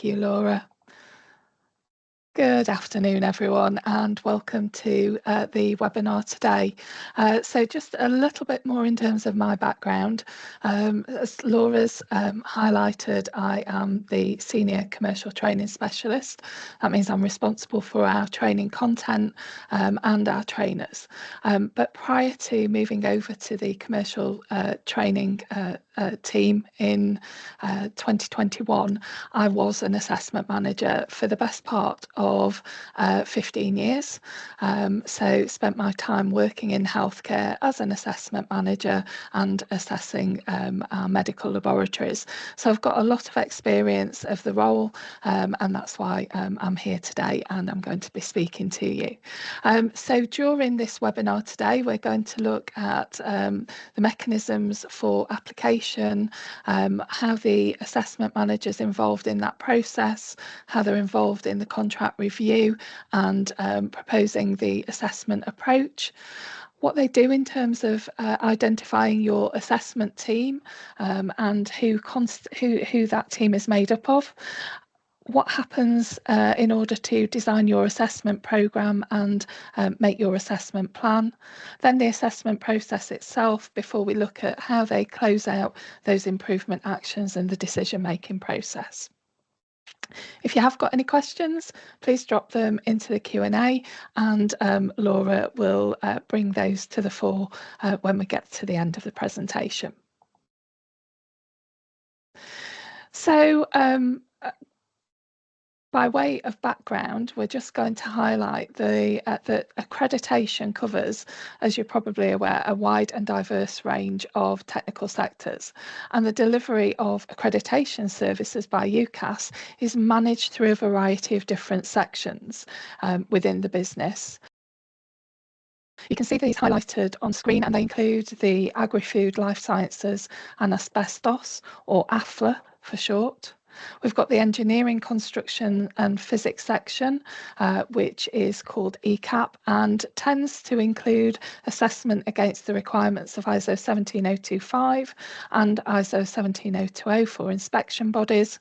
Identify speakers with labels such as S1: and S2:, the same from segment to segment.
S1: Thank you, Laura. Good afternoon, everyone, and welcome to the webinar today. So just a little bit more in terms of my background. As Laura's highlighted, I am the Senior Commercial Training Specialist. That means I'm responsible for our training content and our trainers. But prior to moving over to the commercial training team in 2021, I was an assessment manager for the best part of 15 years. So spent my time working in healthcare as an assessment manager and assessing our medical laboratories. So I've got a lot of experience of the role, and that's why I'm here today and I'm going to be speaking to you. So during this webinar today, we're going to look at the mechanisms for application, how the assessment managers involved in that process, how they're involved in the contract review and proposing the assessment approach, what they do in terms of identifying your assessment team and who that team is made up of, what happens in order to design your assessment programme and make your assessment plan, then the assessment process itself before we look at how they close out those improvement actions and the decision-making process. If you have got any questions, please drop them into the Q&A and Laura will bring those to the fore when we get to the end of the presentation. So by way of background, we're just going to highlight that accreditation covers, as you're probably aware, a wide and diverse range of technical sectors. And the delivery of accreditation services by UKAS is managed through a variety of different sections within the business. You can see these highlighted on screen, and they include the Agri-Food, Life Sciences and Asbestos, or AFLA for short. We've got the Engineering, Construction and Physics section, which is called ECAP and tends to include assessment against the requirements of ISO 17025 and ISO 17020 for inspection bodies.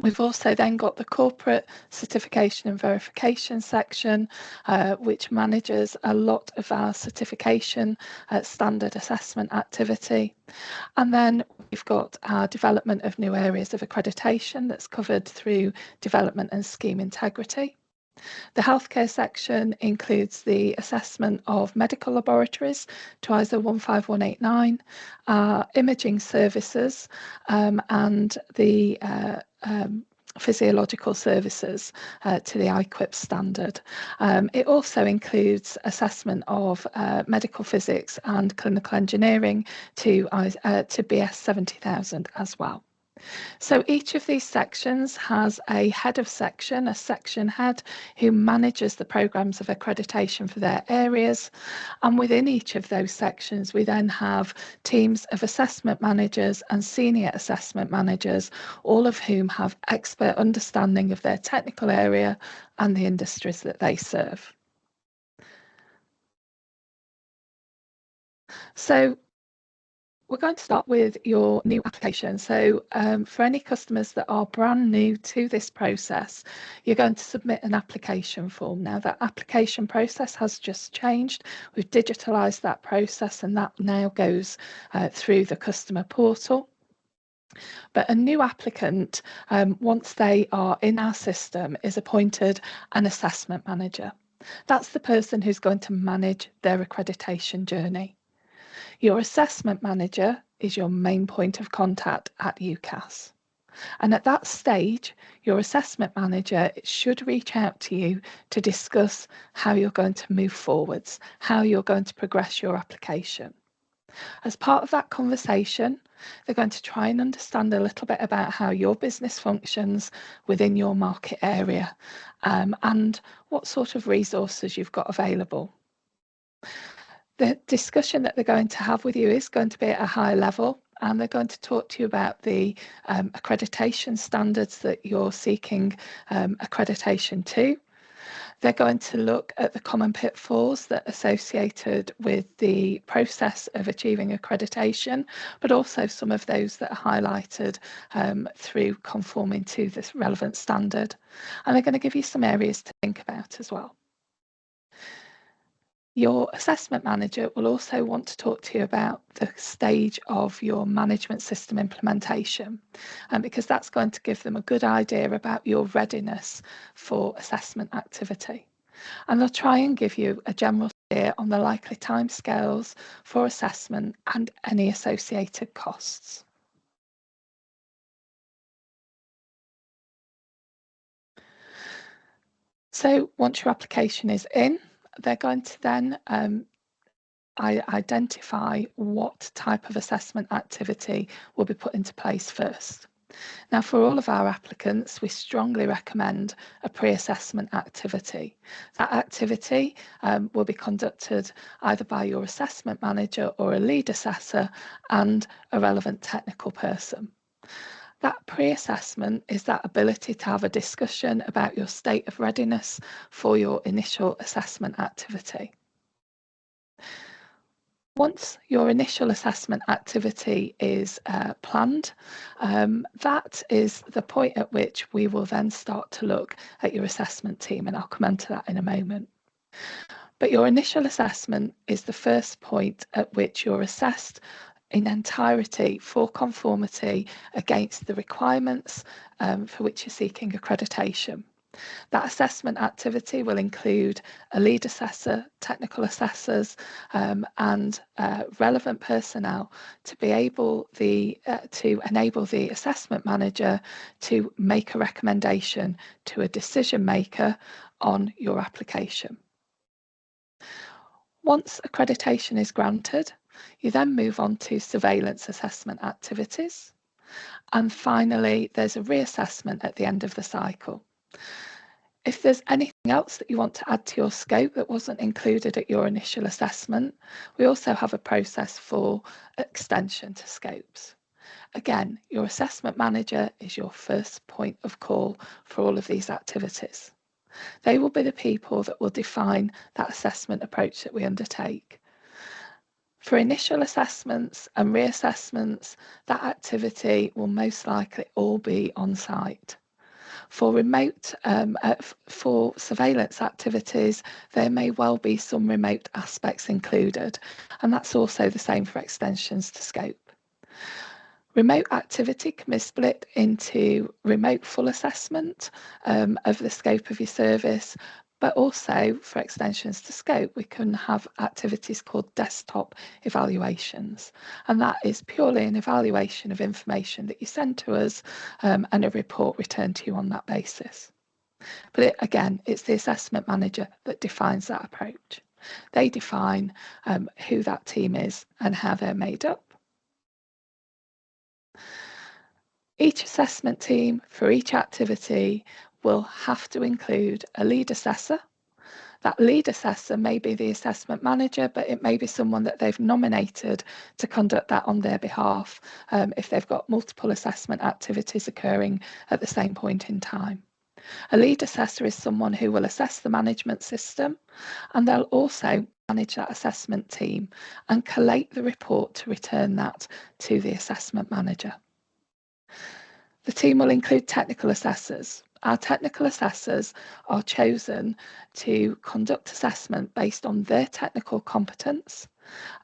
S1: We've also then got the corporate certification and verification section, which manages a lot of our certification standard assessment activity. And then we've got our development of new areas of accreditation that's covered through development and scheme integrity. The healthcare section includes the assessment of medical laboratories to ISO 15189, imaging services and the physiological services to the IQIP standard. It also includes assessment of medical physics and clinical engineering to BS 70000 as well. So each of these sections has a head of section, a section head, who manages the programmes of accreditation for their areas. And within each of those sections, we then have teams of assessment managers and senior assessment managers, all of whom have expert understanding of their technical area and the industries that they serve. So we're going to start with your new application. So for any customers that are brand new to this process, you're going to submit an application form. Now that application process has just changed. We've digitalised that process and that now goes through the customer portal. But a new applicant, once they are in our system, is appointed an assessment manager. That's the person who's going to manage their accreditation journey. Your assessment manager is your main point of contact at UKAS. And at that stage, your assessment manager should reach out to you to discuss how you're going to move forwards, how you're going to progress your application. As part of that conversation, they're going to try and understand a little bit about how your business functions within your market area and what sort of resources you've got available. The discussion that they're going to have with you is going to be at a high level, and they're going to talk to you about the accreditation standards that you're seeking accreditation to. They're going to look at the common pitfalls that are associated with the process of achieving accreditation, but also some of those that are highlighted through conforming to this relevant standard. And they're going to give you some areas to think about as well. Your assessment manager will also want to talk to you about the stage of your management system implementation, because that's going to give them a good idea about your readiness for assessment activity. And they'll try and give you a general steer on the likely timescales for assessment and any associated costs. So once your application is in, they're going to then identify what type of assessment activity will be put into place first. Now, for all of our applicants, we strongly recommend a pre-assessment activity. That activity will be conducted either by your assessment manager or a lead assessor and a relevant technical person. That pre-assessment is that ability to have a discussion about your state of readiness for your initial assessment activity. Once your initial assessment activity is planned, that is the point at which we will then start to look at your assessment team, and I'll come on to that in a moment. But your initial assessment is the first point at which you're assessed in entirety for conformity against the requirements for which you're seeking accreditation. That assessment activity will include a lead assessor, technical assessors, and relevant personnel to be able to enable the assessment manager to make a recommendation to a decision maker on your application. Once accreditation is granted, you then move on to surveillance assessment activities. And finally, there's a reassessment at the end of the cycle. If there's anything else that you want to add to your scope that wasn't included at your initial assessment, we also have a process for extension to scopes. Again, your assessment manager is your first point of call for all of these activities. They will be the people that will define that assessment approach that we undertake. For initial assessments and reassessments, that activity will most likely all be on site. For remote, for surveillance activities, there may well be some remote aspects included, and that's also the same for extensions to scope. Remote activity can be split into remote full assessment of the scope of your service, but also for extensions to scope, we can have activities called desktop evaluations. And that is purely an evaluation of information that you send to us and a report returned to you on that basis. But again, it's the assessment manager that defines that approach. They define who that team is and how they're made up. Each assessment team for each activity will have to include a lead assessor. That lead assessor may be the assessment manager, but it may be someone that they've nominated to conduct that on their behalf if they've got multiple assessment activities occurring at the same point in time. A lead assessor is someone who will assess the management system, and they'll also manage that assessment team and collate the report to return that to the assessment manager. The team will include technical assessors. Our technical assessors are chosen to conduct assessment based on their technical competence,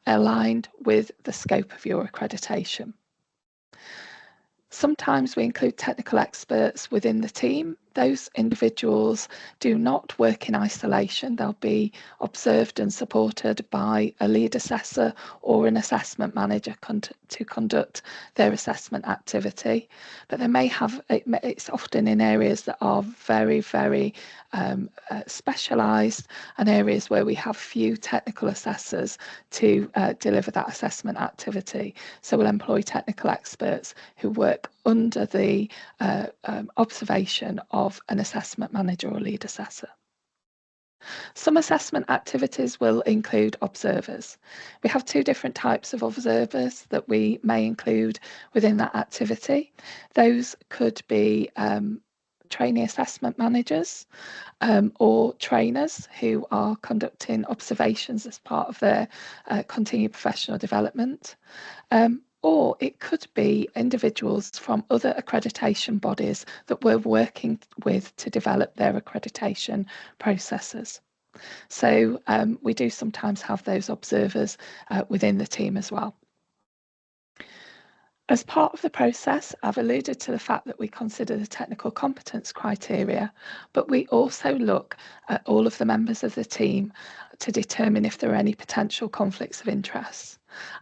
S1: aligned with the scope of your accreditation. Sometimes we include technical experts within the team. Those individuals do not work in isolation. They'll be observed and supported by a lead assessor or an assessment manager to conduct their assessment activity. But they may have, it's often in areas that are very, very specialised and areas where we have few technical assessors to deliver that assessment activity. So we'll employ technical experts who work under the observation of an assessment manager or lead assessor. Some assessment activities will include observers. We have two different types of observers that we may include within that activity. Those could be trainee assessment managers or trainers who are conducting observations as part of their continued professional development. Or it could be individuals from other accreditation bodies that we're working with to develop their accreditation processes. So we do sometimes have those observers within the team as well. As part of the process, I've alluded to the fact that we consider the technical competence criteria, but we also look at all of the members of the team to determine if there are any potential conflicts of interest.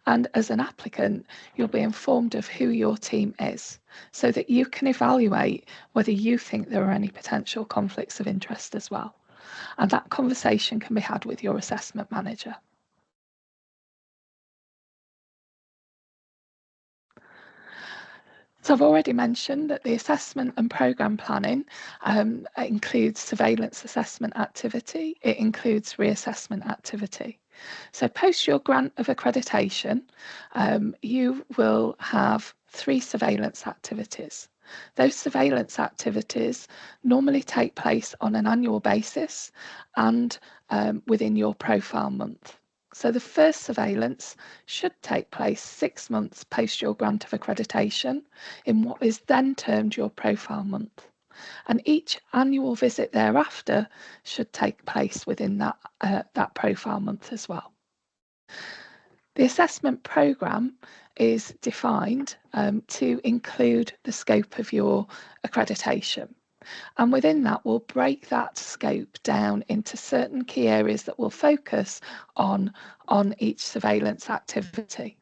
S1: And as an applicant, you'll be informed of who your team is so that you can evaluate whether you think there are any potential conflicts of interest as well. And that conversation can be had with your assessment manager. So I've already mentioned that the assessment and programme planning includes surveillance assessment activity. It includes reassessment activity. So post your grant of accreditation, you will have 3 surveillance activities. Those surveillance activities normally take place on an annual basis and within your profile month. So the first surveillance should take place 6 months post your grant of accreditation in what is then termed your profile month. And each annual visit thereafter should take place within that profile month as well. The assessment programme is defined to include the scope of your accreditation. And within that, we'll break that scope down into certain key areas that we'll focus on each surveillance activity.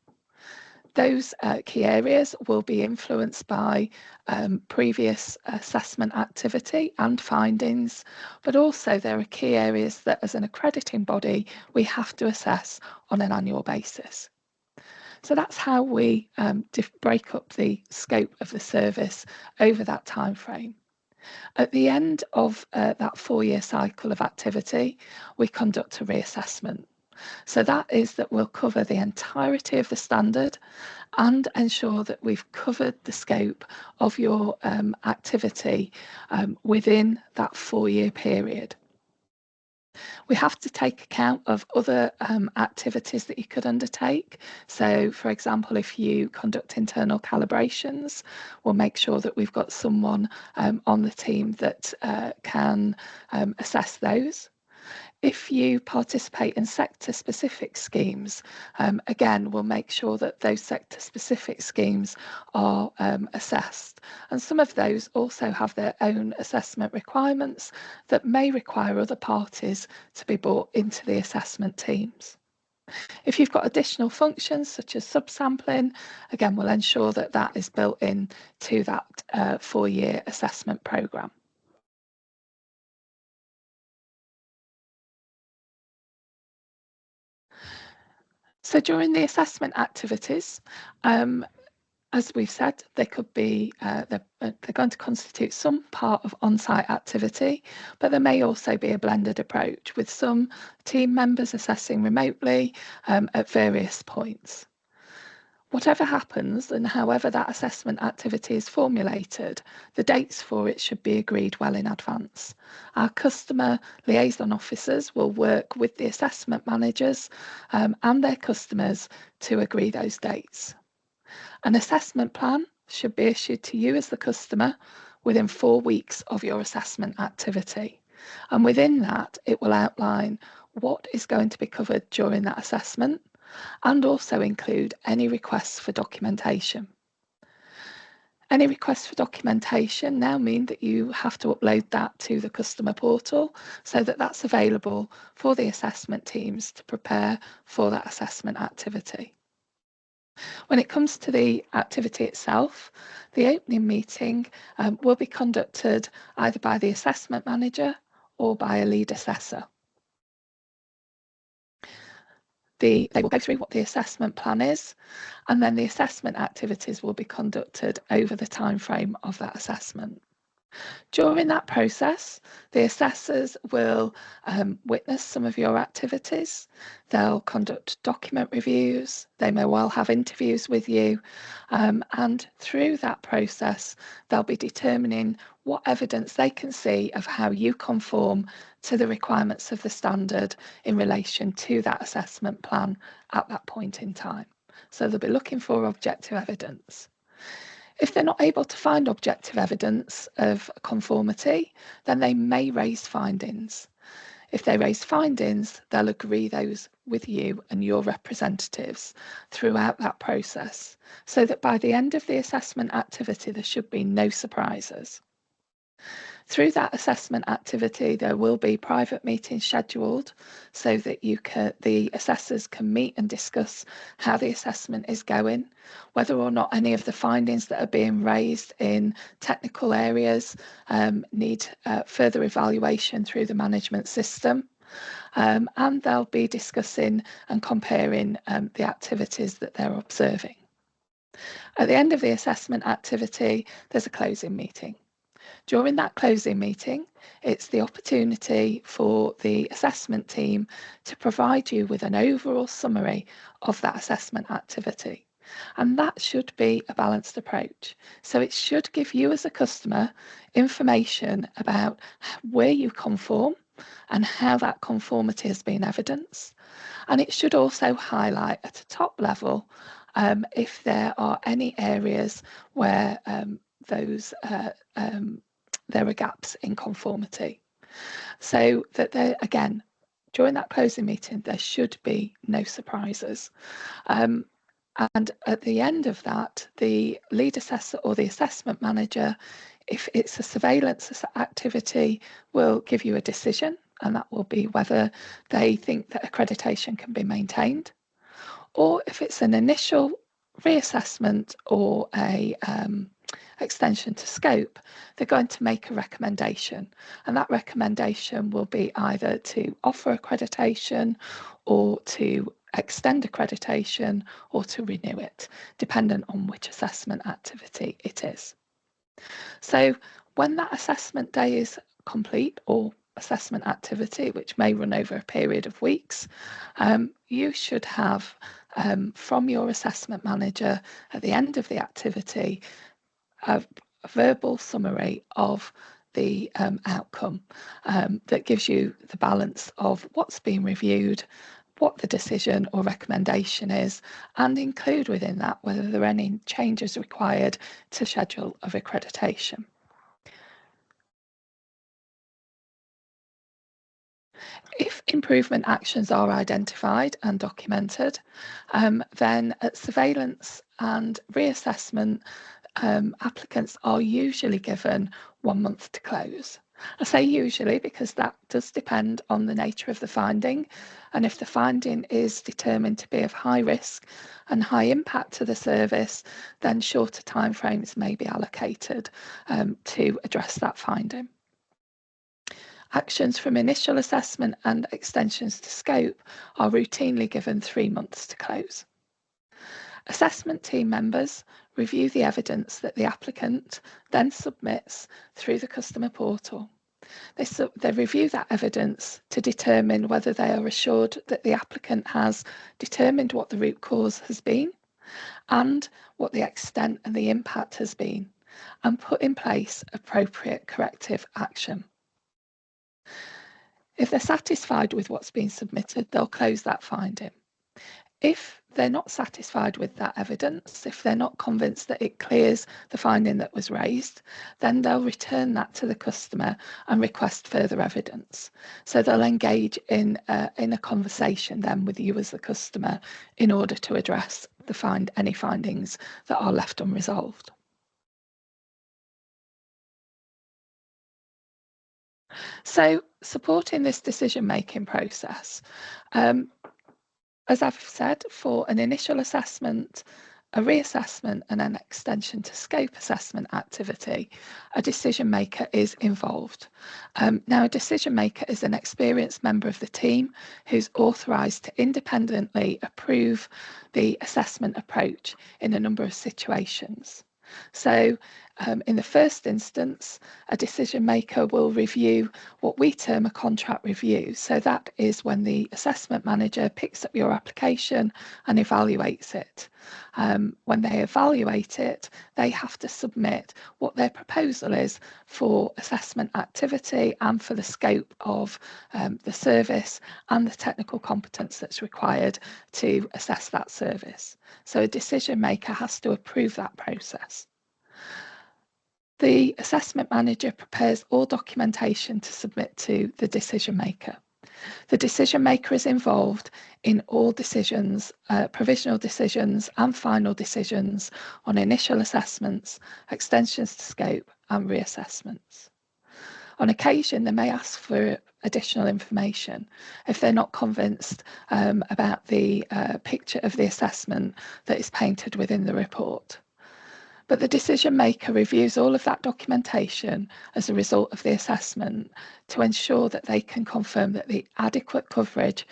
S1: Those key areas will be influenced by previous assessment activity and findings, but also there are key areas that as an accrediting body, we have to assess on an annual basis. So that's how we break up the scope of the service over that time frame. At the end of that 4-year cycle of activity, we conduct a reassessment. So that is that we'll cover the entirety of the standard and ensure that we've covered the scope of your activity within that 4-year period. We have to take account of other activities that you could undertake. So, for example, if you conduct internal calibrations, we'll make sure that we've got someone on the team that can assess those. If you participate in sector-specific schemes, again, we'll make sure that those sector-specific schemes are assessed. And some of those also have their own assessment requirements that may require other parties to be brought into the assessment teams. If you've got additional functions such as subsampling, again, we'll ensure that that is built in to that 4-year assessment programme. So during the assessment activities, as we've said, they could be they're going to constitute some part of on-site activity, but there may also be a blended approach with some team members assessing remotely at various points. Whatever happens and however that assessment activity is formulated, the dates for it should be agreed well in advance. Our customer liaison officers will work with the assessment managers and their customers to agree those dates. An assessment plan should be issued to you as the customer within 4 weeks of your assessment activity. And within that, it will outline what is going to be covered during that assessment and also include any requests for documentation. Any requests for documentation now mean that you have to upload that to the customer portal so that that's available for the assessment teams to prepare for that assessment activity. When it comes to the activity itself, the opening meeting will be conducted either by the assessment manager or by a lead assessor. They will go through what the assessment plan is, and then the assessment activities will be conducted over the time frame of that assessment. During that process, the assessors will witness some of your activities. They'll conduct document reviews. They may well have interviews with you. And through that process, they'll be determining what evidence they can see of how you conform to the requirements of the standard in relation to that assessment plan at that point in time. So they'll be looking for objective evidence. If they're not able to find objective evidence of conformity, then they may raise findings. If they raise findings, they'll agree those with you and your representatives throughout that process, so that by the end of the assessment activity, there should be no surprises. Through that assessment activity, there will be private meetings scheduled so that the assessors can meet and discuss how the assessment is going, whether or not any of the findings that are being raised in technical areas need further evaluation through the management system. And they'll be discussing and comparing the activities that they're observing. At the end of the assessment activity, there's a closing meeting. During that closing meeting, it's the opportunity for the assessment team to provide you with an overall summary of that assessment activity. And that should be a balanced approach. So it should give you as a customer information about where you conform and how that conformity has been evidenced. And it should also highlight at a top level if there are any areas where there are gaps in conformity. So that there, again, during that closing meeting, there should be no surprises. And at the end of that, the lead assessor or the assessment manager, if it's a surveillance activity, will give you a decision, and that will be whether they think that accreditation can be maintained. Or if it's an initial reassessment or a extension to scope, they're going to make a recommendation. And that recommendation will be either to offer accreditation or to extend accreditation or to renew it, dependent on which assessment activity it is. So when that assessment day is complete or assessment activity, which may run over a period of weeks, you should have from your assessment manager at the end of the activity a verbal summary of the outcome that gives you the balance of what's been reviewed, what the decision or recommendation is, and include within that whether there are any changes required to schedule of accreditation. If improvement actions are identified and documented, then at surveillance and reassessment, applicants are usually given 1 month to close. I say usually because that does depend on the nature of the finding, and if the finding is determined to be of high risk and high impact to the service, then shorter timeframes may be allocated to address that finding. Actions from initial assessment and extensions to scope are routinely given 3 months to close. Assessment team members review the evidence that the applicant then submits through the customer portal. They review that evidence to determine whether they are assured that the applicant has determined what the root cause has been and what the extent and the impact has been, and put in place appropriate corrective action. If they're satisfied with what's been submitted, they'll close that finding. If they're not satisfied with that evidence, if they're not convinced that it clears the finding that was raised, then they'll return that to the customer and request further evidence. So they'll engage in a conversation then with you as the customer in order to address any findings that are left unresolved. So supporting this decision-making process, as I've said, for an initial assessment, a reassessment and an extension to scope assessment activity, a decision maker is involved. Now, a decision maker is an experienced member of the team who's authorised to independently approve the assessment approach in a number of situations. So In the first instance, a decision maker will review what we term a contract review. So that is when the assessment manager picks up your application and evaluates it. When they evaluate it, they have to submit what their proposal is for assessment activity and for the scope of the service and the technical competence that's required to assess that service. So a decision maker has to approve that process. The assessment manager prepares all documentation to submit to the decision maker. The decision maker is involved in all decisions, provisional decisions and final decisions on initial assessments, extensions to scope and reassessments. On occasion, they may ask for additional information if they're not convinced about the picture of the assessment that is painted within the report. But the decision maker reviews all of that documentation as a result of the assessment to ensure that they can confirm that the adequate coverage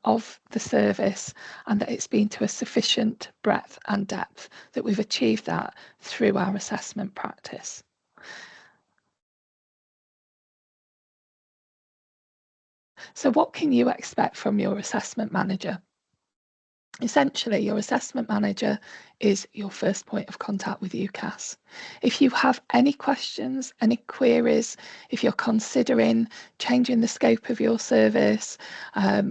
S1: of the service and that it's been to a sufficient breadth and depth, that we've achieved that through our assessment practice. So what can you expect from your assessment manager? Essentially, your assessment manager is your first point of contact with UKAS. If you have any questions, any queries, if you're considering changing the scope of your service,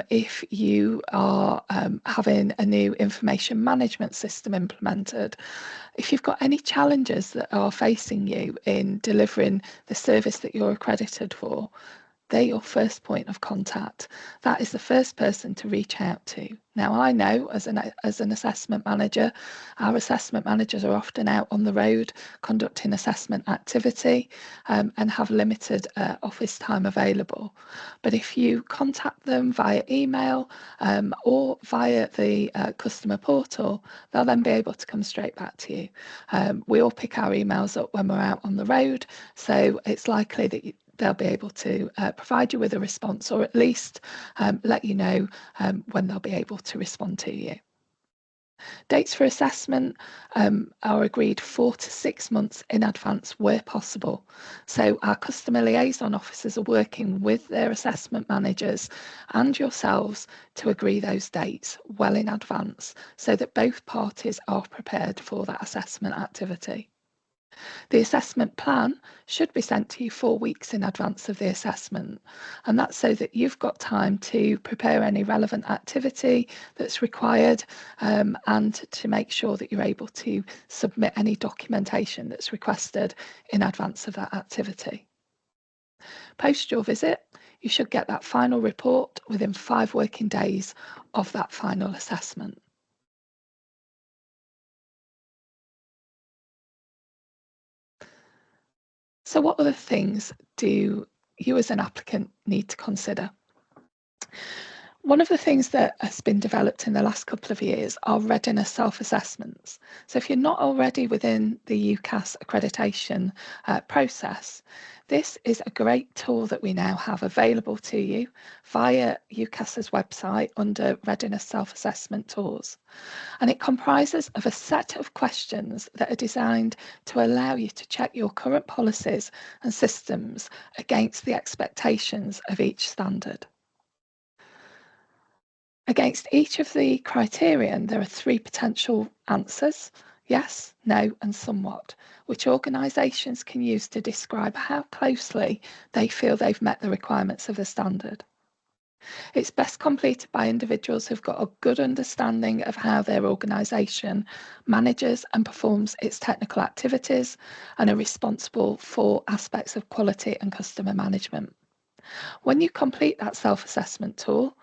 S1: if you are having a new information management system implemented, if you've got any challenges that are facing you in delivering the service that you're accredited for, they're your first point of contact. That is the first person to reach out to. Now, I know as an assessment manager, our assessment managers are often out on the road conducting assessment activity and have limited office time available. But if you contact them via email or via the customer portal, they'll then be able to come straight back to you. We all pick our emails up when we're out on the road, so it's likely that they'll be able to provide you with a response, or at least let you know when they'll be able to respond to you. Dates for assessment are agreed 4 to 6 months in advance where possible. So our customer liaison officers are working with their assessment managers and yourselves to agree those dates well in advance so that both parties are prepared for that assessment activity. The assessment plan should be sent to you 4 weeks in advance of the assessment, and that's so that you've got time to prepare any relevant activity that's required and to make sure that you're able to submit any documentation that's requested in advance of that activity. Post your visit, you should get that final report within 5 working days of that final assessment. So what other things do you as an applicant need to consider? One of the things that has been developed in the last couple of years are readiness self-assessments. So if you're not already within the UKAS accreditation process, this is a great tool that we now have available to you via UKAS's website under Readiness Self-Assessment Tools. And it comprises of a set of questions that are designed to allow you to check your current policies and systems against the expectations of each standard. Against each of the criterion, there are 3 potential answers: yes, no, and somewhat, which organisations can use to describe how closely they feel they've met the requirements of the standard. It's best completed by individuals who've got a good understanding of how their organisation manages and performs its technical activities and are responsible for aspects of quality and customer management. When you complete that self-assessment tool,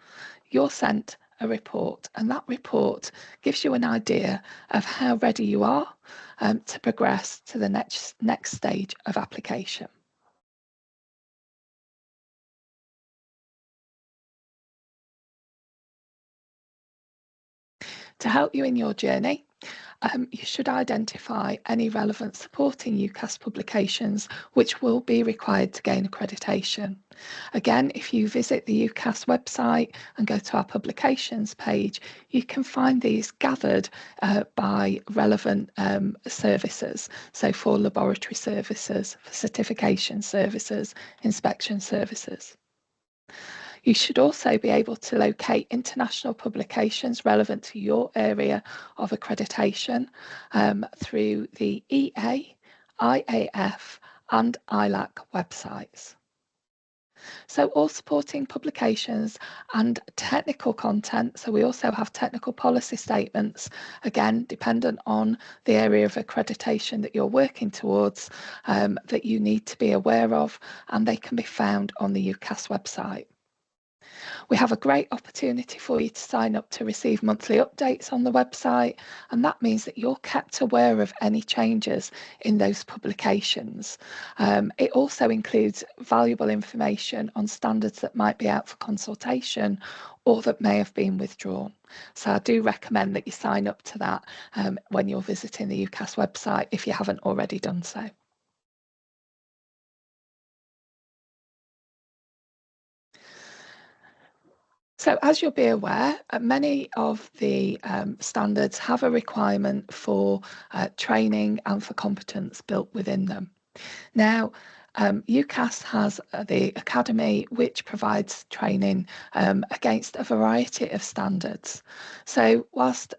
S1: you're sent a report, and that report gives you an idea of how ready you are to progress to the next stage of application. To help you in your journey, you should identify any relevant supporting UKAS publications which will be required to gain accreditation. Again, if you visit the UKAS website and go to our publications page, you can find these gathered by relevant services. So for laboratory services, for certification services, inspection services. You should also be able to locate international publications relevant to your area of accreditation through the EA, IAF and ILAC websites. So all supporting publications and technical content. So we also have technical policy statements, again, dependent on the area of accreditation that you're working towards, that you need to be aware of, and they can be found on the UKAS website. We have a great opportunity for you to sign up to receive monthly updates on the website, and that means that you're kept aware of any changes in those publications. It also includes valuable information on standards that might be out for consultation or that may have been withdrawn. So I do recommend that you sign up to that when you're visiting the UKAS website if you haven't already done so. So as you'll be aware, many of the standards have a requirement for training and for competence built within them. Now, UKAS has the Academy, which provides training against a variety of standards. So whilst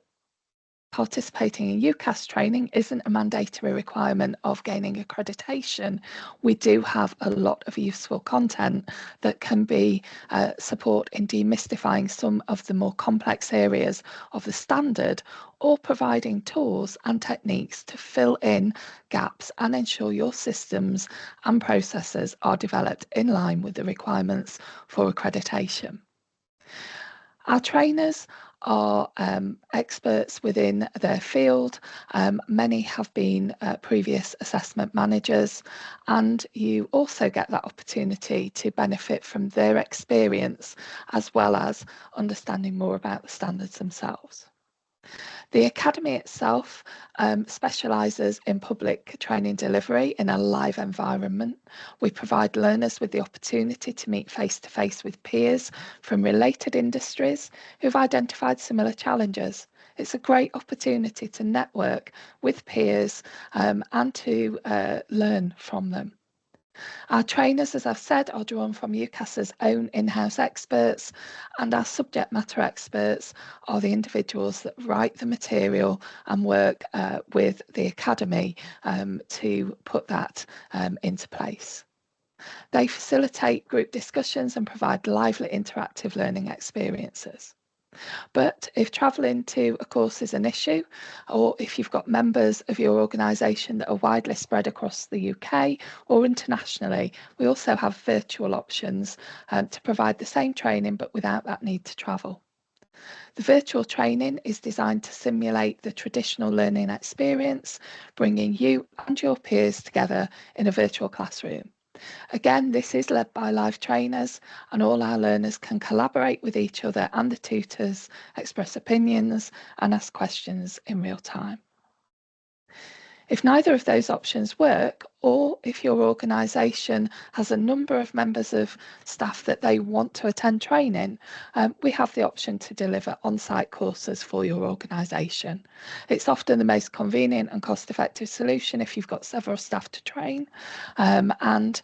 S1: participating in UKAS training isn't a mandatory requirement of gaining accreditation, we do have a lot of useful content that can be support in demystifying some of the more complex areas of the standard, or providing tools and techniques to fill in gaps and ensure your systems and processes are developed in line with the requirements for accreditation. Our trainers are experts within their field. Many have been previous assessment managers, and you also get that opportunity to benefit from their experience as well as understanding more about the standards themselves. The Academy itself specialises in public training delivery in a live environment. We provide learners with the opportunity to meet face-to-face with peers from related industries who've identified similar challenges. It's a great opportunity to network with peers and to learn from them. Our trainers, as I've said, are drawn from UKAS's own in-house experts, and our subject matter experts are the individuals that write the material and work with the Academy to put that into place. They facilitate group discussions and provide lively interactive learning experiences. But if travelling to a course is an issue, or if you've got members of your organisation that are widely spread across the UK or internationally, we also have virtual options to provide the same training but without that need to travel. The virtual training is designed to simulate the traditional learning experience, bringing you and your peers together in a virtual classroom. Again, this is led by live trainers, and all our learners can collaborate with each other and the tutors, express opinions and ask questions in real time. If neither of those options work, or if your organisation has a number of members of staff that they want to attend training, we have the option to deliver on-site courses for your organisation. It's often the most convenient and cost-effective solution if you've got several staff to train, and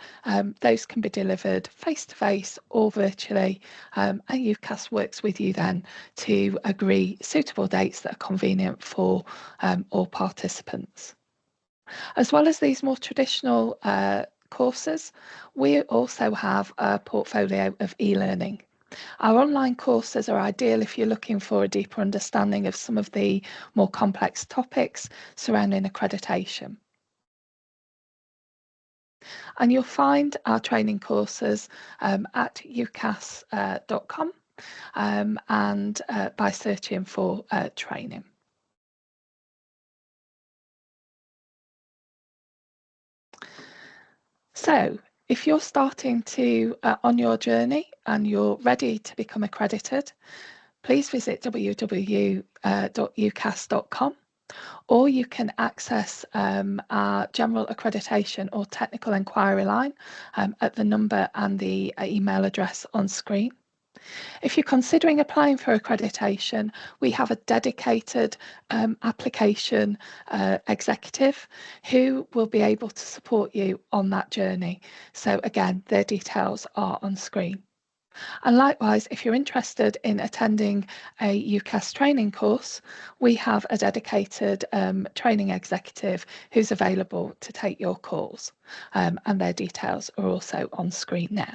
S1: those can be delivered face-to-face or virtually, and UKAS works with you then to agree suitable dates that are convenient for all participants. As well as these more traditional courses, we also have a portfolio of e-learning. Our online courses are ideal if you're looking for a deeper understanding of some of the more complex topics surrounding accreditation. And you'll find our training courses at ukas.com and by searching for training. So if you're starting to on your journey and you're ready to become accredited, please visit www.ukas.com or you can access our general accreditation or technical enquiry line at the number and the email address on screen. If you're considering applying for accreditation, we have a dedicated application executive who will be able to support you on that journey. So again, their details are on screen. And likewise, if you're interested in attending a UKAS training course, we have a dedicated training executive who's available to take your calls, and their details are also on screen now.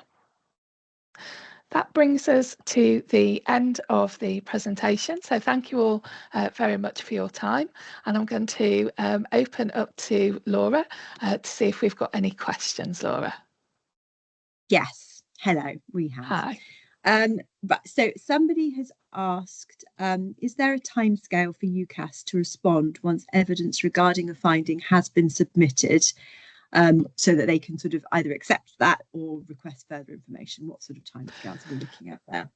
S1: That brings us to the end of the presentation. So thank you all very much for your time. And I'm going to open up to Laura to see if we've got any questions, Laura.
S2: Yes, hello, we have.
S1: Hi.
S2: But so somebody has asked, is there a timescale for UKAS to respond once evidence regarding a finding has been submitted, so that they can sort of either accept that or request further information? What sort of timescales are we looking at there?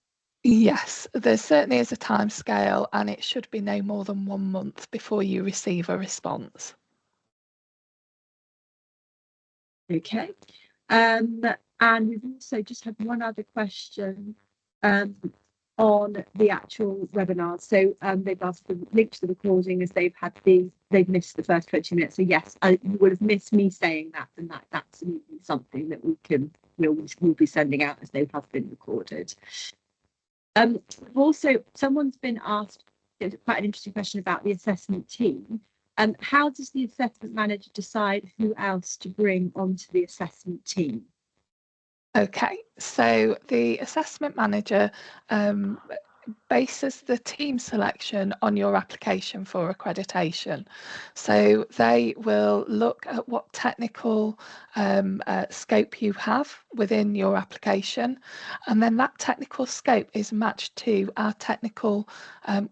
S1: Yes, there certainly is a timescale, and it should be no more than 1 month before you receive a response.
S2: Okay. And we've also just had one other question on the actual webinar. So they've asked for the link to the recording as they've missed the first 20 minutes. So yes, you would have missed me saying that, and that's absolutely something that we'll be sending out as they have been recorded. Also, someone's been asked quite an interesting question about the assessment team. How does the assessment manager decide who else to bring onto the assessment team?
S1: Okay, so the assessment manager bases the team selection on your application for accreditation. So they will look at what technical scope you have within your application, and then that technical scope is matched to our technical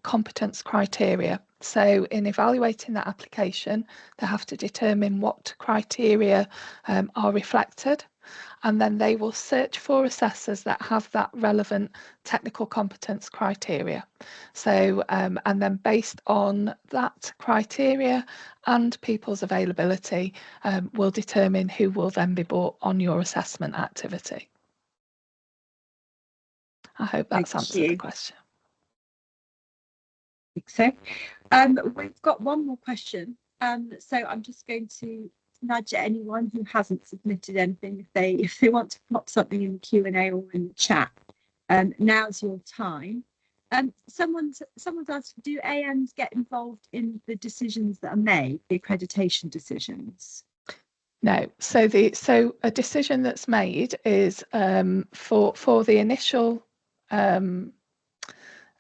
S1: competence criteria. So in evaluating that application, they have to determine what criteria are reflected, and then they will search for assessors that have that relevant technical competence criteria. So, and then based on that criteria and people's availability, will determine who will then be brought on your assessment activity. I hope that's answered the question.
S2: I think so. We've got one more question. So I'm just going to nudge anyone who hasn't submitted anything if they want to pop something in the Q&A or in the chat. Now's your time. Someone's asked, do AMs get involved in the decisions that are made, the accreditation decisions?
S1: No. So a decision that's made is for the initial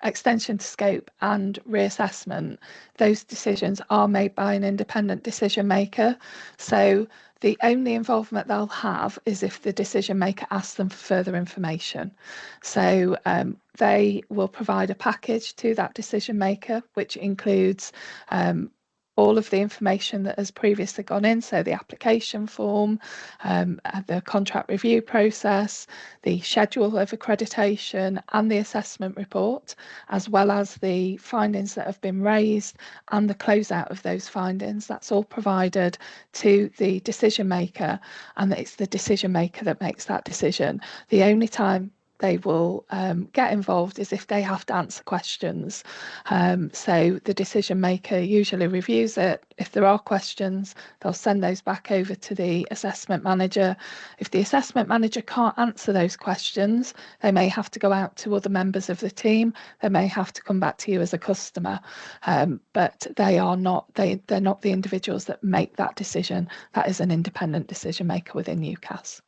S1: extension to scope and reassessment. Those decisions are made by an independent decision maker. So the only involvement they'll have is if the decision maker asks them for further information. So they will provide a package to that decision maker, which includes all of the information that has previously gone in, so the application form, the contract review process, the schedule of accreditation and the assessment report, as well as the findings that have been raised and the closeout of those findings. That's all provided to the decision maker, and it's the decision maker that makes that decision. The only time they will get involved is if they have to answer questions. So the decision maker usually reviews it. If there are questions, they'll send those back over to the assessment manager. If the assessment manager can't answer those questions, they may have to go out to other members of the team. They may have to come back to you as a customer, but they're not the individuals that make that decision. That is an independent decision maker within UKAS.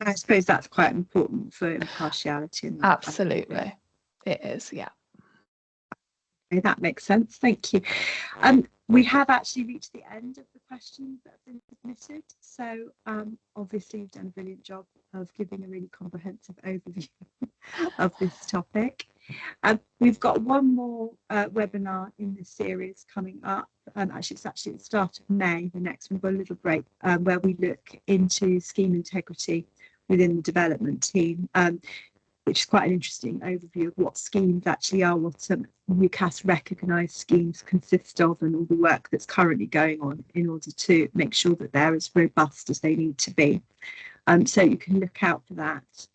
S2: I suppose that's quite important for impartiality.
S1: Absolutely, it is, yeah.
S2: Okay, that makes sense. Thank you. We have actually reached the end of the questions that have been submitted. So obviously you've done a brilliant job of giving a really comprehensive overview of this topic. We've got one more webinar in this series coming up. Actually, it's actually at the start of May. The next one, we've got a little break where we look into scheme integrity within the development team. which is quite an interesting overview of what schemes actually are, what UKAS recognised schemes consist of, and all the work that's currently going on in order to make sure that they're as robust as they need to be. So you can look out for that.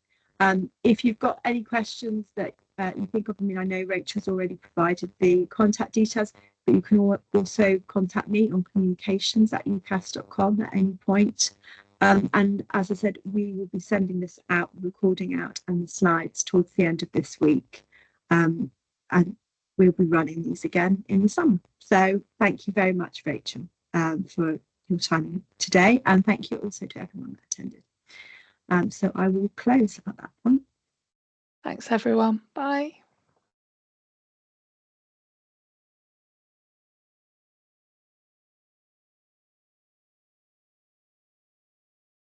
S2: If you've got any questions that you think of, I mean, I know Rachel's already provided the contact details, but you can also contact me on communications@ukas.com at any point. And as I said, we will be sending this out, recording out, and the slides towards the end of this week. And we'll be running these again in the summer. So thank you very much, Rachel, for your time today. And thank you also to everyone that attended. So I will close at that point.
S1: Thanks, everyone. Bye.